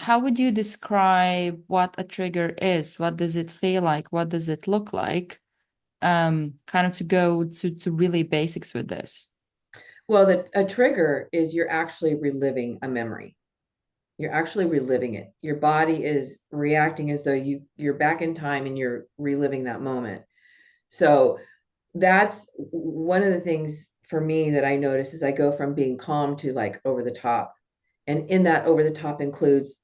how would you describe what a trigger is? What does it feel like? What does it look like? Kind of to go to really basics with this. Well, a trigger is you're actually reliving a memory. You're actually reliving it. Your body is reacting as though you're back in time and you're reliving that moment. So that's one of the things for me that I notice is I go from being calm to like over the top. And in that over the top includes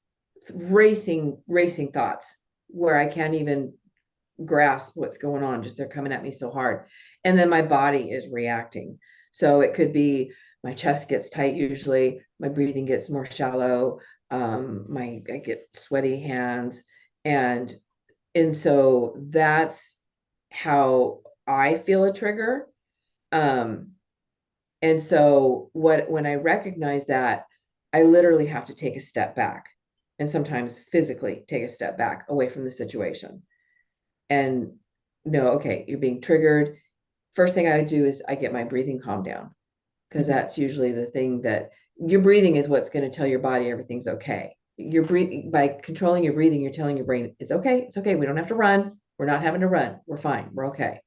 racing thoughts where I can't even grasp what's going on. Just they're coming at me so hard. And then my body is reacting. So it could be my chest gets tight usually, my breathing gets more shallow, I get sweaty hands. And and so that's how I feel a trigger. Um, and so when I recognize that, I literally have to take a step back and sometimes physically take a step back away from the situation and know, okay, you're being triggered. First thing I do is I get my breathing calmed down because Mhm. that's usually the thing that your breathing is what's going to tell your body everything's okay. You're breathing by controlling your breathing, you're telling your brain it's okay, it's okay. We don't have to run. We're not having to run. We're fine. We're okay.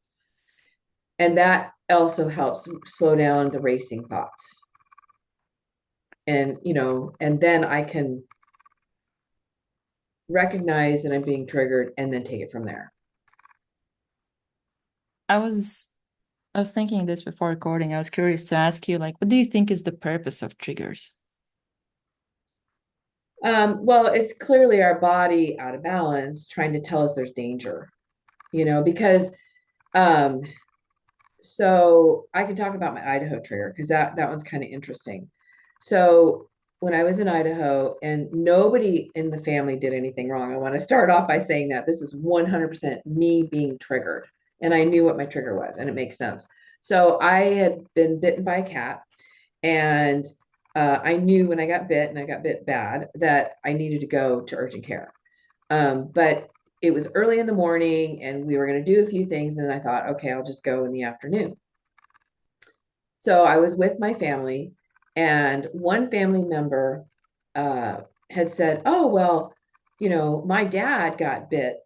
And that also helps slow down the racing thoughts. And and then I can recognize that I'm being triggered and then take it from there. I was I was thinking this before recording. I was curious to ask you, like, what do you think is the purpose of triggers? Well, it's clearly our body out of balance trying to tell us there's danger, because um, so I can talk about my Idaho trigger because that one's kind of interesting. So when I was in Idaho and nobody in the family did anything wrong, I want to start off by saying that this is 100% me being triggered. And I knew what my trigger was, and it makes sense. So I had been bitten by a cat, and I knew when I got bit and I got bit bad that I needed to go to urgent care. But it was early in the morning and we were going to do a few things. And I thought, okay, I'll just go in the afternoon. So I was with my family, and one family member uh, had said, oh, well, my dad got bit.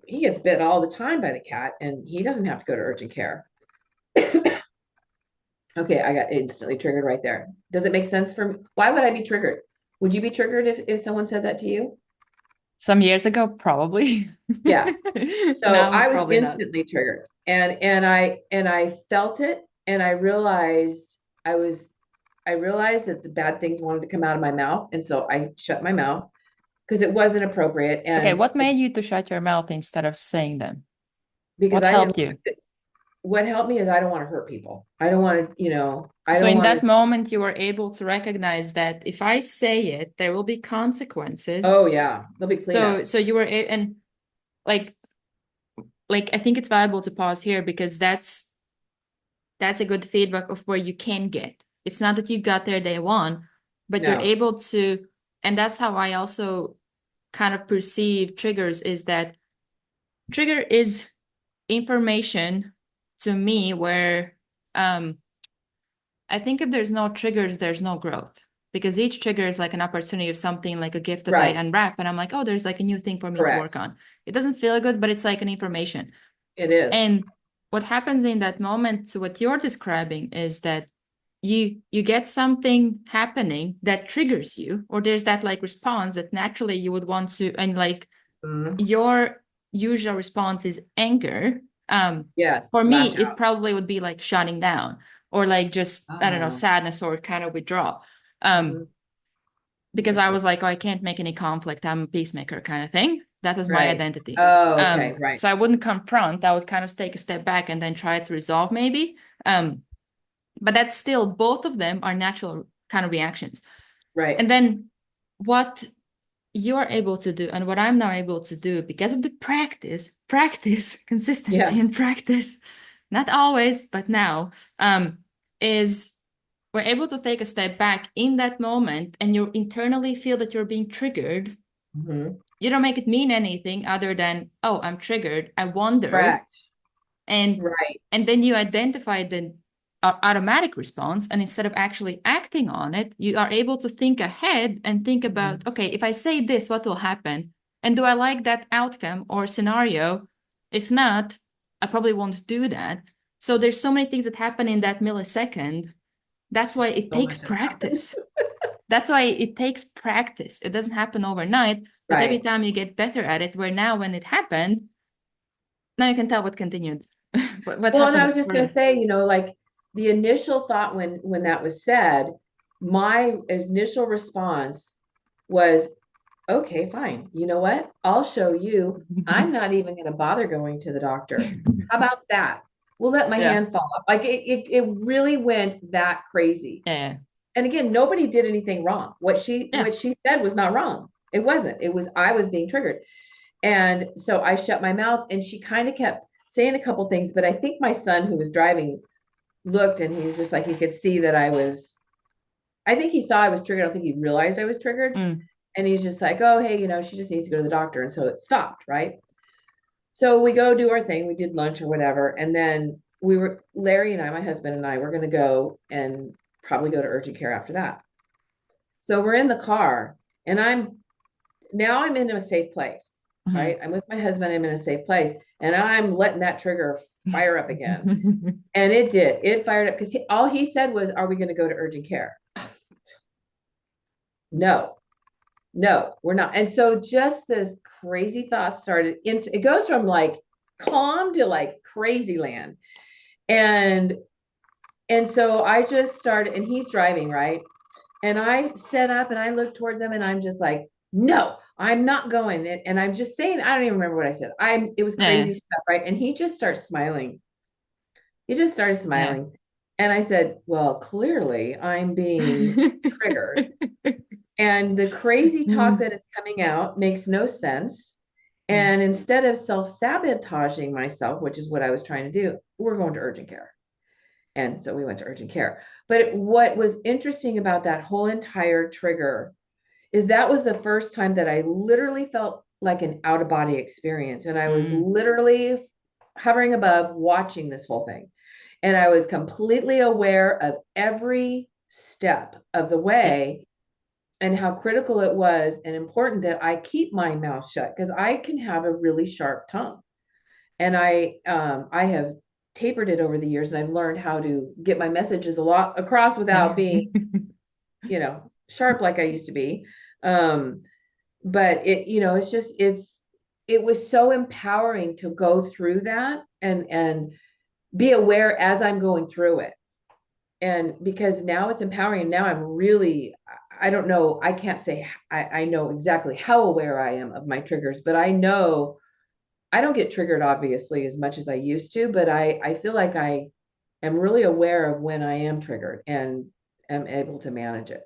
He gets bit all the time by the cat and he doesn't have to go to urgent care. Okay, I got instantly triggered right there. Does it make sense for me? Why would I be triggered? Would you be triggered if someone said that to you? Some years ago, probably. Yeah. So Now, I was probably not. instantly triggered, and I felt it, and I realized that the bad things wanted to come out of my mouth, and so I shut my mouth because it wasn't appropriate, Okay, and what made you to shut your mouth instead of saying them? because What I didn't. helped you? What helped me is I don't want to hurt people. I don't want to, I So don't in want that to. moment, you were able to recognize that if I say it, there will be consequences. Oh yeah, there'll be So cleanup. so you were and like I think it's valuable to pause here because that's a good feedback of where you can get. It's not that you got there day one, but you're No, able to, and that's how I also kind of perceive triggers is that trigger is information to me where I think if there's no triggers, there's no growth. Because each trigger is like an opportunity of something like a gift that I right, unwrap, and I'm like, oh, there's like a new thing for me to work correct. on. It doesn't feel good, but it's like an information. It is. And what happens in that moment to what you're describing is that you get something happening that triggers you, or there's that like response that naturally you would want to, and like Mhm. your usual response is anger. Yes, For me, lash it out. probably would be like shutting down or like just, I don't know, Oh, sadness or kind of withdraw. Um, mhm. because I Interesting. was like, oh, I can't make any conflict. I'm a peacemaker kind of thing. That was my Right. identity. Oh, okay, right, So I wouldn't confront. I would kind of take a step back and then try to resolve maybe. Um, but that's still both of them are natural kind of reactions. right. And then what you're able to do and what I'm now able to do because of the practice, consistency and Yes. practice, not always, but now, is we're able to take a step back in that moment and you internally feel that you're being triggered. Hmm. You don't make it mean anything other than, oh, I'm triggered. I wonder. Correct. And Right. and then you identify automatic response, and instead of actually acting on it, you are able to think ahead and think about, okay, if I say this, what will happen, and do I like that outcome or scenario? If not, I probably won't do that. So there's so many things that happen in that millisecond. That's why it So takes much that happens. practice. That's why it takes practice. It doesn't happen overnight, but every Right. time you get better at it, where now when it happened, now you can tell what continued, what Well, and I happened was just going to before. say, like the initial thought when that was said, my initial response was, okay, fine. You know what? I'll show you. I'm not even going to bother going to the doctor. How about that? We'll let my Yeah. hand fall off. Like it really went that crazy. Yeah. And again, nobody did anything wrong. Yeah. What she said was not wrong. It wasn't. It was I was being triggered. And so I shut my mouth and she kind of kept saying a couple things, but I think my son who was driving looked and he's just like he could see that I think he saw I was triggered. I don't think he realized I was triggered. Mm. And he's just like, oh, hey, she just needs to go to the doctor. And so it stopped, right? So we go do our thing. We did lunch or whatever. And then Larry and I, my husband and I, were going to go and probably go to urgent care after that. So we're in the car and I'm in a safe place, Mhm. right? I'm with my husband, I'm in a safe place, and I'm letting that trigger fire up again. And it did. It fired up because all he said was, are we going to go to urgent care? No, no, we're not. And so just this crazy thought started. It goes from like calm to like crazy land. And so I just started, and he's driving, right? And I set up and I looked towards him and I'm just like, no, I'm not going. And I'm just saying, I don't even remember what I said. It was Yeah. crazy stuff, right? And he just starts smiling. He just started Yeah. smiling. And I said, well, clearly I'm being triggered. And the crazy talk that is coming out makes no sense. Yeah. And instead of self-sabotaging myself, which is what I was trying to do, we're going to urgent care. And so we went to urgent care. But what was interesting about that whole entire trigger is that was the first time that I literally felt like an out of body experience. And I was Mm. literally hovering above watching this whole thing. And I was completely aware of every step of the Yeah. way and how critical it was and important that I keep my mouth shut because I can have a really sharp tongue. And I have tapered it over the years and I've learned how to get my messages a lot across without being, sharp like I used to be. Um, but it was so empowering to go through that and be aware as I'm going through it. And because now it's empowering, and now I'm really, I don't know, I can't say I know exactly how aware I am of my triggers, but I know I don't get triggered obviously as much as I used to, but I feel like I am really aware of when I am triggered and am able to manage it.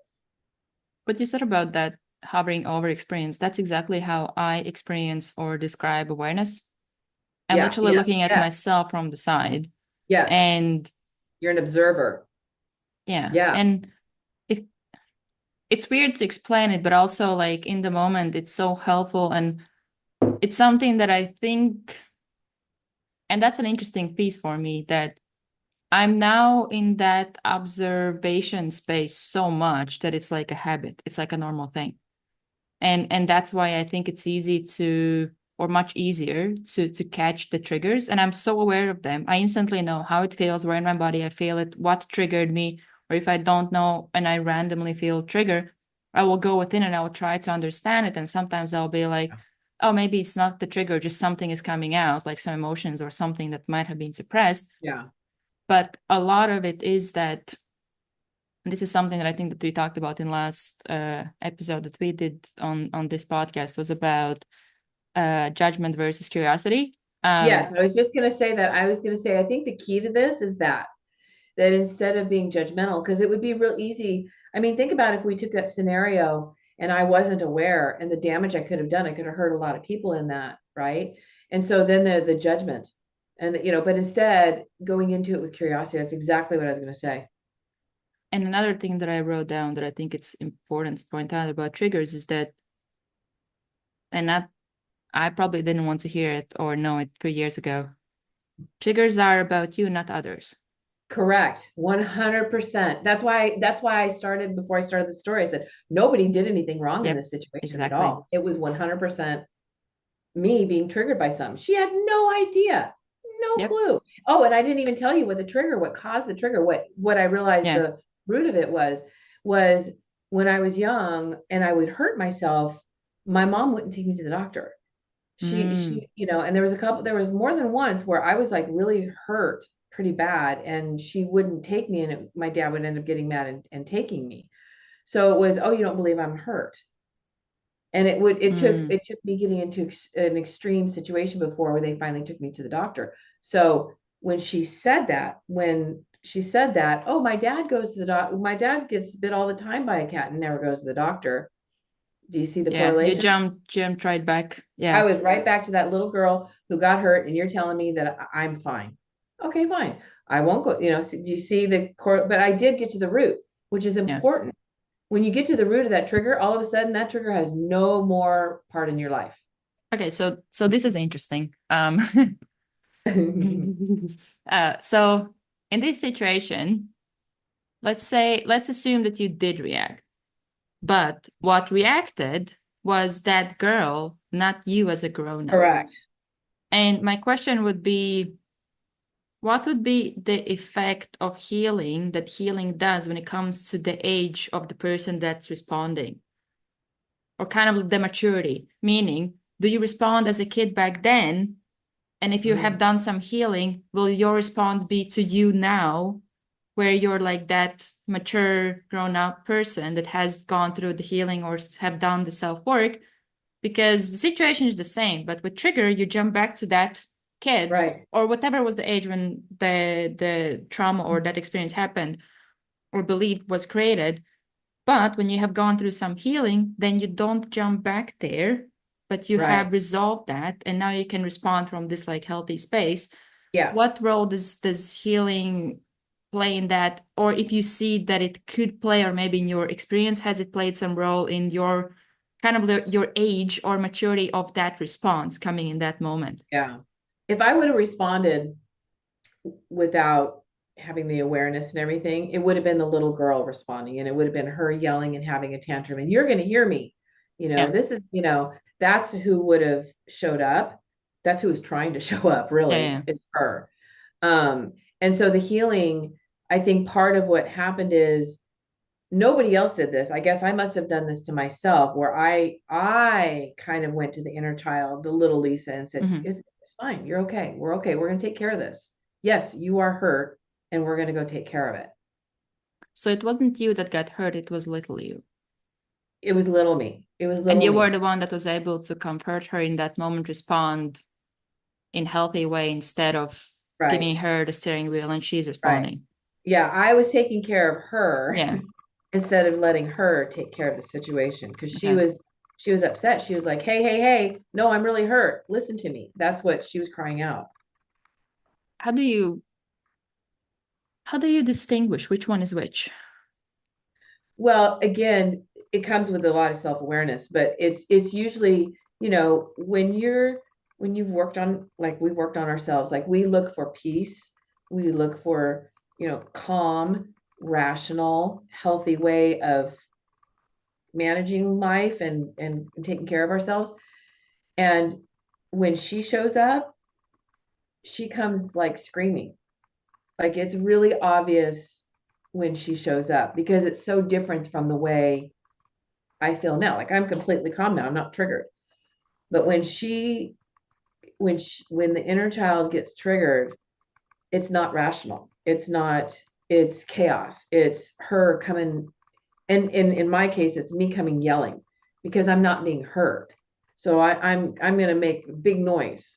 What you said about that hovering over experience, that's exactly how I experience or describe awareness. I'm Yeah, literally yeah, looking at yeah. myself from the side. Yes. And You're an observer. yeah, Yeah. and it it's weird to explain it, but also like in the moment, it's so helpful. And it's something that I think, and that's an interesting piece for me, that I'm now in that observation space so much that it's like a habit. It's like a normal thing. And that's why I think it's easy to, or much easier to catch the triggers. And I'm so aware of them. I instantly know how it feels, where in my body I feel it, what triggered me. Or if I don't know and I randomly feel trigger, I will go within and I will try to understand it. And sometimes I'll be like, oh, maybe it's not the trigger, just something is coming out, like some emotions or something that might have been suppressed. Yeah. But a lot of it is that, and this is something that I think that we talked about in last episode that we did on this podcast, was about judgment versus curiosity. Yes, I was just going to say that. I was going to say, I think the key to this is that instead of being judgmental, because it would be real easy. I mean, think about if we took that scenario and I wasn't aware and the damage I could have done, I could have hurt a lot of people in that, right? And so then the judgment and but instead going into it with curiosity, that's exactly what I was going to say. And another thing that I wrote down that I think it's important to point out about triggers is that, and not, I probably didn't want to hear it or know it 3 years ago. Triggers are about you, not others. Correct. 100%. That's why I started before I started the story. I said nobody did anything wrong in Yep, this situation at exactly. all. It was 100% me being triggered by something. She had no idea, no Yep. clue. Oh, and I didn't even tell you what caused the trigger, what I realized Yeah. the root of it was when I was young and I would hurt myself, my mom wouldn't take me to the doctor. Mm, And there was more than once where I was like really hurt pretty bad and she wouldn't take me and my dad would end up getting mad and taking me. So it was, oh, you don't believe I'm hurt. And mm. it took me getting into an extreme situation before where they finally took me to the doctor. So when she said that, oh, my dad goes to the doctor, my dad gets bit all the time by a cat and never goes to the doctor. Do you see the Yeah, you correlation? jumped right back. I Yeah, was right back to that little girl who got hurt, and you're telling me that I'm fine. Okay, fine. I won't go. Do you see the core? But I did get to the root, which is yeah. important. When you get to the root of that trigger, all of a sudden that trigger has no more part in your life. Okay, so this is interesting. So in this situation, let's assume that you did react, but what reacted was that girl, not you as a grown up. Correct. And my question would be, what would be the effect of healing that healing does when it comes to the age of the person that's responding? Or kind of the maturity, meaning, do you respond as a kid back then? And if you have Mm, done some healing, will your response be to you now, where you're like that mature, grown up person that has gone through the healing or have done the self work? Because the situation is the same, but with trigger, you jump back to that kid right. or whatever was the age when the trauma or that experience happened or belief was created. But when you have gone through some healing, then you don't jump back there, but you Right. have resolved that, and now you can respond from this like healthy space. Yeah. What role does healing play in that? Or if you see that it could play, or maybe in your experience, has it played some role in your kind of your age or maturity of that response coming in that moment? Yeah. If I would have responded without having the awareness and everything, it would have been the little girl responding and it would have been her yelling and having a tantrum. And you're going to hear me. Yeah, That's who would have showed up. That's who was trying to show up, yeah, really. yeah. It's her. And so the healing, I think part of what happened is nobody else did this. I guess I must have done this to myself where I kind of went to the inner child, the little Lisa, and said, Hmm. it's fine. You're okay. We're okay. We're going to take care of this. Yes, you are hurt and we're going to go take care of it. So it wasn't you that got hurt; it was little you. It was little me. It was And little you were me. the one that was able to comfort her in that moment, respond in healthy way instead of Right. giving her the steering wheel and she's Right. responding. Yeah, I was taking care of her Yeah. instead of letting her take care of the situation because Okay. she was upset. She was like, "Hey, hey, hey, no, I'm really hurt. Listen to me." That's what she was crying out. How do you distinguish which one is which? Well, again, it comes with a lot of self-awareness, but it's usually, when you've worked on like we've worked on ourselves, like we look for peace, we look for, calm, rational, healthy way of managing life and taking care of ourselves. And when she shows up, she comes like screaming. Like it's really obvious when she shows up because it's so different from the way I feel now. Like I'm completely calm now. I'm not triggered. But when the inner child gets triggered, it's not rational. It's chaos. It's her coming, and in my case, it's me coming yelling because I'm not being heard. So I'm gonna make big noise.